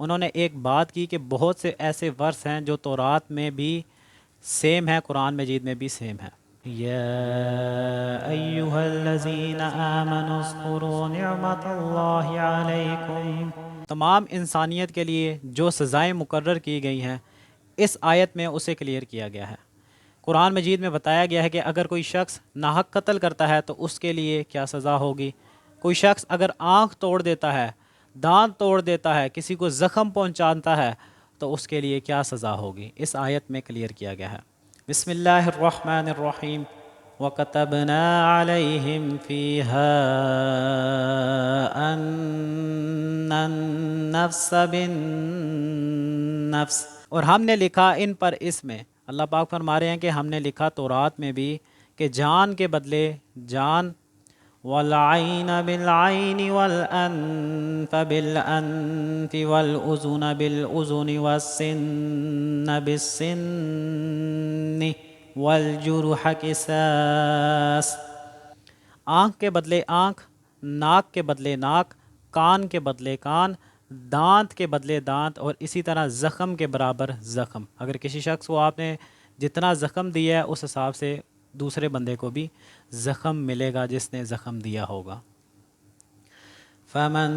انہوں نے ایک بات کی کہ بہت سے ایسے ورس ہیں جو تورات میں بھی سیم ہے، قرآن مجید میں بھی سیم ہے۔ یا ایہا الذین آمنوا اذکروا نعمت اللہ علیکم، تمام انسانیت کے لیے جو سزائیں مقرر کی گئی ہیں اس آیت میں اسے کلیئر کیا گیا ہے۔ قرآن مجید میں بتایا گیا ہے کہ اگر کوئی شخص ناحق قتل کرتا ہے تو اس کے لیے کیا سزا ہوگی، کوئی شخص اگر آنکھ توڑ دیتا ہے، دانت توڑ دیتا ہے، کسی کو زخم پہنچاتا ہے تو اس کے لیے کیا سزا ہوگی، اس آیت میں کلیئر کیا گیا ہے۔ بسم اللہ الرحمن الرحیم وَكَتَبْنَا عَلَيْهِمْ فِيهَا أَنَّ النَّفْسَ بِالنَّفْسِ، اور ہم نے لکھا ان پر اس میں، اللہ پاک فرما رہے ہیں کہ ہم نے لکھا تورات میں بھی کہ جان کے بدلے جان، وَالْعَيْنَ بِالْعَيْنِ وَالْأَنْفَ بِالْأَنْفِ وَالْأُذُنَ بِالْأُذُنِ وَالسِّنَّ بِالسِّنِّ وَالْجُرُحَ قِصَاص، آنکھ کے بدلے آنکھ، ناک کے بدلے ناک، کان کے بدلے کان، دانت کے بدلے دانت، اور اسی طرح زخم کے برابر زخم۔ اگر کسی شخص کو آپ نے جتنا زخم دیا ہے اس حساب سے دوسرے بندے کو بھی زخم ملے گا جس نے زخم دیا ہوگا۔ فَمَن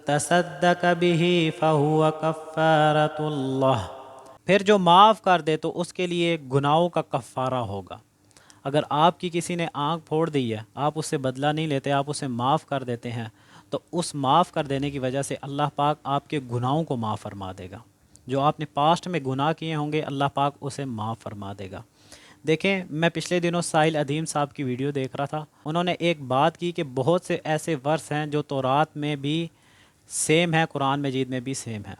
تَصَدَّقَ بِهِ فَهُوَ كَفَّارَةٌ اللَّهِ، پھر جو معاف کر دے تو اس کے لیے گناہوں کا کفارہ ہوگا۔ اگر آپ کی کسی نے آنکھ پھوڑ دی ہے، آپ اس سے بدلہ نہیں لیتے، آپ اسے معاف کر دیتے ہیں، تو اس معاف کر دینے کی وجہ سے اللہ پاک آپ کے گناہوں کو معاف فرما دے گا۔ جو آپ نے پاسٹ میں گناہ کیے ہوں گے اللہ پاک اسے معاف فرما دے گا۔ دیکھیں، میں پچھلے دنوں سائل ادیم صاحب کی ویڈیو دیکھ رہا تھا، انہوں نے ایک بات کی کہ بہت سے ایسے ورس ہیں جو تورات میں بھی سیم ہے، قرآن مجید میں بھی سیم ہے۔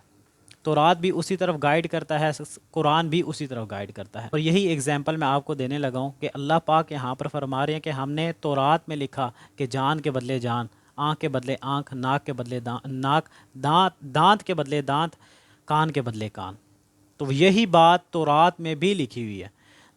تورات بھی اسی طرف گائیڈ کرتا ہے، قرآن بھی اسی طرف گائیڈ کرتا ہے، اور یہی ایگزامپل میں آپ کو دینے لگا ہوں کہ اللہ پاک یہاں پر فرما رہے ہیں کہ ہم نے تورات میں لکھا کہ جان کے بدلے جان، آنکھ کے بدلے آنکھ، ناک کے بدلے ناک، دانت کے بدلے دانت، کان کے بدلے کان، تو یہی بات تورات میں بھی لکھی ہوئی ہے۔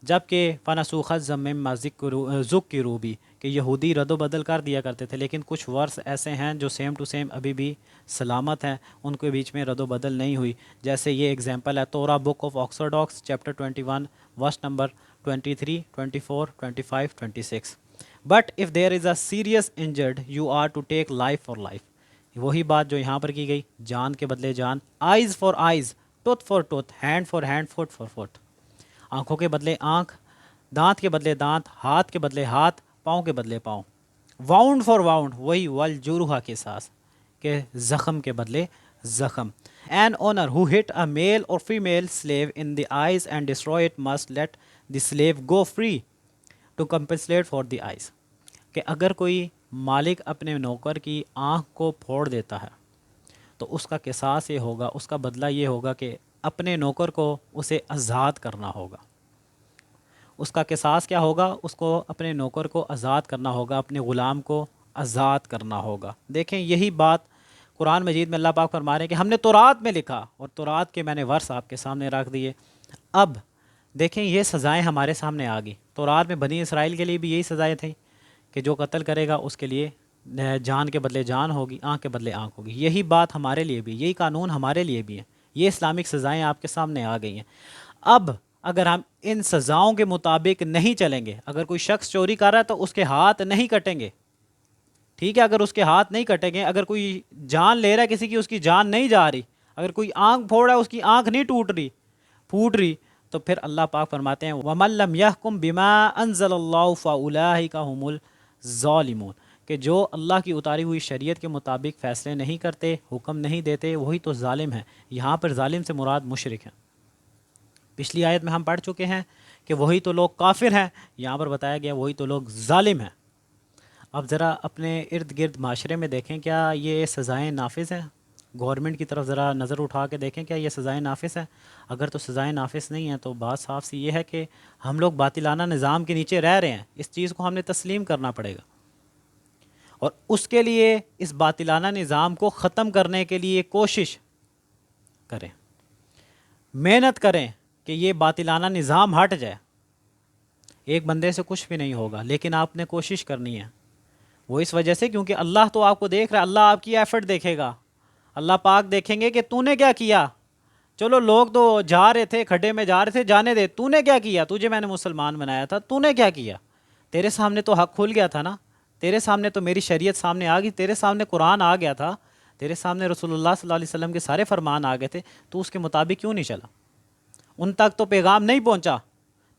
جبکہ فَنَسُوخَ مِمَّا ذُکِّرُوا بِهِ، کہ یہودی رد و بدل کر دیا کرتے تھے، لیکن کچھ ورس ایسے ہیں جو سیم ٹو سیم ابھی بھی سلامت ہیں، ان کے بیچ میں رد و بدل نہیں ہوئی۔ جیسے یہ ایگزامپل ہے Torah book of Oxford chapter 21 verse number 23، 24، 25، 26۔ But if there is a serious injured you are to take life for life, وہی بات جو یہاں پر کی گئی، جان کے بدلے جان، eyes for eyes, tooth for tooth, hand for hand, foot for foot, آنکھوں کے بدلے آنکھ، دانت کے بدلے دانت، ہاتھ کے بدلے ہاتھ، پاؤں کے بدلے پاؤں، واؤنڈ فار واؤنڈ، وہی والجروح قصاص، کہ زخم کے بدلے زخم۔ An owner who hit a male or female slave in the eyes and destroy it must let the slave go free to compensate for the eyes، کہ اگر کوئی مالک اپنے نوکر کی آنکھ کو پھوڑ دیتا ہے تو اس کا قصاص یہ ہوگا، اس کا بدلہ یہ ہوگا کہ اپنے نوکر کو اسے آزاد کرنا ہوگا۔ اس کا قصاص کیا ہوگا؟ اس کو اپنے نوکر کو آزاد کرنا ہوگا، اپنے غلام کو آزاد کرنا ہوگا۔ دیکھیں، یہی بات قرآن مجید میں اللہ پاک فرما رہے ہیں کہ ہم نے تورات میں لکھا، اور تورات کے میں نے ورس آپ کے سامنے رکھ دیے۔ اب دیکھیں، یہ سزائیں ہمارے سامنے آ گئی۔ تورات میں بنی اسرائیل کے لیے بھی یہی سزائیں تھیں کہ جو قتل کرے گا اس کے لیے جان کے بدلے جان ہوگی، آنکھ کے بدلے آنکھ ہوگی۔ یہی بات ہمارے لیے بھی، یہی قانون ہمارے لیے بھی ہے۔ یہ اسلامک سزائیں آپ کے سامنے آ گئی ہیں۔ اب اگر ہم ان سزاؤں کے مطابق نہیں چلیں گے، اگر کوئی شخص چوری کر رہا ہے تو اس کے ہاتھ نہیں کٹیں گے، ٹھیک ہے؟ اگر اس کے ہاتھ نہیں کٹیں گے، اگر کوئی جان لے رہا ہے کسی کی، اس کی جان نہیں جا رہی، اگر کوئی آنکھ پھوڑ رہا ہے اس کی آنکھ نہیں پھوٹ رہی، تو پھر اللہ پاک فرماتے ہیں وَمَن لَّمْ يَحْكُم بِمَا أَنزَلَ اللَّهُ فَأُولَٰئِكَ هُمُ الظَّالِمُونَ، کہ جو اللہ کی اتاری ہوئی شریعت کے مطابق فیصلے نہیں کرتے، حکم نہیں دیتے، وہی تو ظالم ہیں۔ یہاں پر ظالم سے مراد مشرک ہیں۔ پچھلی آیت میں ہم پڑھ چکے ہیں کہ وہی تو لوگ کافر ہیں، یہاں پر بتایا گیا وہی تو لوگ ظالم ہیں۔ اب ذرا اپنے ارد گرد معاشرے میں دیکھیں، کیا یہ سزائیں نافذ ہیں؟ گورنمنٹ کی طرف ذرا نظر اٹھا کے دیکھیں، کیا یہ سزائیں نافذ ہیں؟ اگر تو سزائیں نافذ نہیں ہیں تو بات صاف سی یہ ہے کہ ہم لوگ باطلانہ نظام کے نیچے رہ رہے ہیں۔ اس چیز کو ہم نے تسلیم کرنا پڑے گا، اور اس کے لیے اس باطلانہ نظام کو ختم کرنے کے لیے کوشش کریں، محنت کریں کہ یہ باطلانہ نظام ہٹ جائے۔ ایک بندے سے کچھ بھی نہیں ہوگا، لیکن آپ نے کوشش کرنی ہے۔ وہ اس وجہ سے کیونکہ اللہ تو آپ کو دیکھ رہا ہے، اللہ آپ کی ایفرٹ دیکھے گا، اللہ پاک دیکھیں گے کہ تو نے کیا کیا. چلو لوگ تو جا رہے تھے، کھڈے میں جا رہے تھے، جانے دے، تو نے کیا کیا؟ تجھے میں نے مسلمان بنایا تھا، تو نے کیا کیا؟ تیرے سامنے تو حق کھل گیا تھا نا، تیرے سامنے تو میری شریعت سامنے آ گئی، تیرے سامنے قرآن آ گیا تھا، تیرے سامنے رسول اللہ صلی اللہ علیہ وسلم کے سارے فرمان آ گئے تھے، تو اس کے مطابق کیوں نہیں چلا؟ ان تک تو پیغام نہیں پہنچا،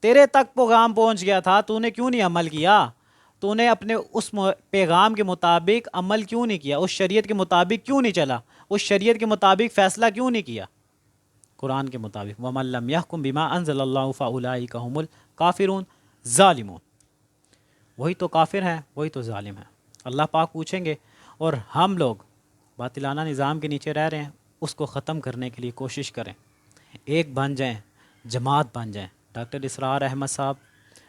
تیرے تک پیغام پہنچ گیا تھا، تو نے کیوں نہیں عمل کیا؟ تو نے اپنے اس پیغام کے مطابق عمل کیوں نہیں کیا؟ اس شریعت کے مطابق کیوں نہیں چلا؟ اس شریعت کے مطابق فیصلہ کیوں نہیں کیا؟ قرآن کے مطابق وَمَن لَّمْ يَحْكُم بِمَا أَنزَلَ اللَّهُ فَأُولَٰئِكَ هُمُ الْكَافِرُونَ ظالمون. وہی تو کافر ہیں، وہی تو ظالم ہیں. اللہ پاک پوچھیں گے، اور ہم لوگ باطلانہ نظام کے نیچے رہ رہے ہیں، اس کو ختم کرنے کے لیے کوشش کریں، ایک بن جائیں، جماعت بن جائیں. ڈاکٹر اسرار احمد صاحب،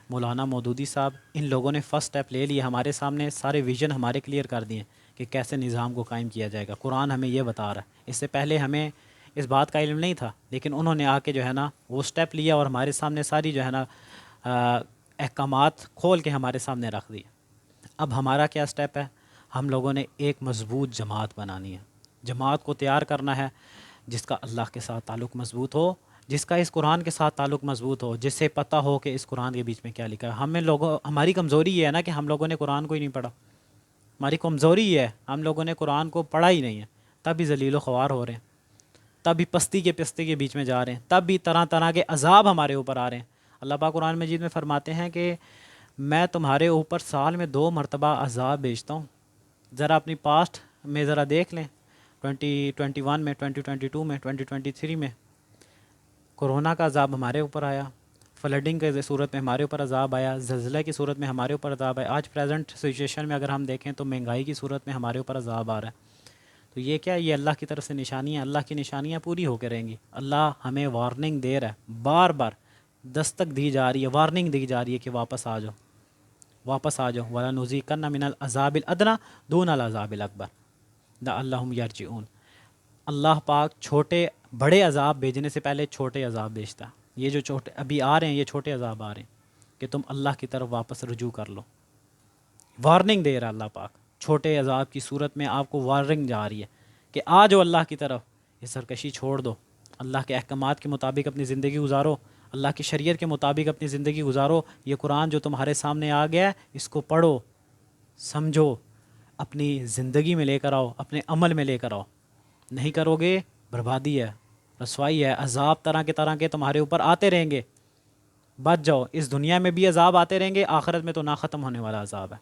مولانا مودودی صاحب، ان لوگوں نے فرسٹ اسٹیپ لے لیے، ہمارے سامنے سارے ویژن ہمارے کلیئر کر دیے کہ کیسے نظام کو قائم کیا جائے گا. قرآن ہمیں یہ بتا رہا ہے. اس سے پہلے ہمیں اس بات کا علم نہیں تھا، لیکن انہوں نے آ کے جو ہے نا وہ اسٹیپ لیا اور ہمارے سامنے ساری جو ہے نا احکامات کھول کے ہمارے سامنے رکھ دیے. اب ہمارا کیا اسٹیپ ہے؟ ہم لوگوں نے ایک مضبوط جماعت بنانی ہے، جماعت کو تیار کرنا ہے جس کا اللہ کے ساتھ تعلق مضبوط ہو، جس کا اس قرآن کے ساتھ تعلق مضبوط ہو، جس سے پتہ ہو کہ اس قرآن کے بیچ میں کیا لکھا ہے. ہماری کمزوری یہ ہے نا کہ ہم لوگوں نے قرآن کو ہی نہیں پڑھا. ہماری کمزوری یہ ہے، ہم لوگوں نے قرآن کو پڑھا ہی نہیں ہے، تب بھی ذلیل و خوار ہو رہے ہیں، تب بھی پستی کے بیچ میں جا رہے ہیں، تب بھی طرح طرح کے عذاب ہمارے اوپر آ رہے ہیں. اللہ پاک قرآن مجید میں فرماتے ہیں کہ میں تمہارے اوپر سال میں 2 مرتبہ عذاب بھیجتا ہوں. ذرا اپنی پاسٹ میں ذرا دیکھ لیں، 2021 میں، 2022 میں، 2023 میں کورونا کا عذاب ہمارے اوپر آیا، فلڈنگ کے صورت میں ہمارے اوپر عذاب آیا، زلزلہ کی صورت میں ہمارے اوپر عذاب آیا. آج پریزنٹ سچویشن میں اگر ہم دیکھیں تو مہنگائی کی صورت میں ہمارے اوپر عذاب آ رہا ہے. تو یہ کیا؟ یہ اللہ کی طرف سے نشانیاں، اللہ کی نشانیاں پوری ہو کے رہیں گی. اللہ ہمیں وارننگ دے رہا ہے، بار بار دستک دی جا رہی ہے، وارننگ دی جا رہی ہے کہ واپس آ جاؤ، واپس آ جاؤ. وَلَنُذِيقَنَّ مِنَ الْعَذَابِ الْأَدْنَىٰ دُونَ الْعَذَابِ الْأَكْبَرِ لَعَلَّهُمْ يَرْجِعُونَ. اللہ پاک چھوٹے بڑے عذاب بھیجنے سے پہلے چھوٹے عذاب بھیجتا ہے. یہ جو چھوٹے ابھی آ رہے ہیں، یہ چھوٹے عذاب آ رہے ہیں کہ تم اللہ کی طرف واپس رجوع کر لو. وارننگ دے رہا اللہ پاک، چھوٹے عذاب کی صورت میں آپ کو وارننگ جا رہی ہے کہ آ جاؤ اللہ کی طرف، یہ سرکشی چھوڑ دو، اللہ کے احکامات کے مطابق اپنی زندگی گزارو، اللہ کی شریعت کے مطابق اپنی زندگی گزارو. یہ قرآن جو تمہارے سامنے آ گیا ہے، اس کو پڑھو، سمجھو، اپنی زندگی میں لے کر آؤ، اپنے عمل میں لے کر آؤ. نہیں کرو گے، بربادی ہے، رسوائی ہے، عذاب طرح کے تمہارے اوپر آتے رہیں گے. بچ جاؤ، اس دنیا میں بھی عذاب آتے رہیں گے، آخرت میں تو نہ ختم ہونے والا عذاب ہے.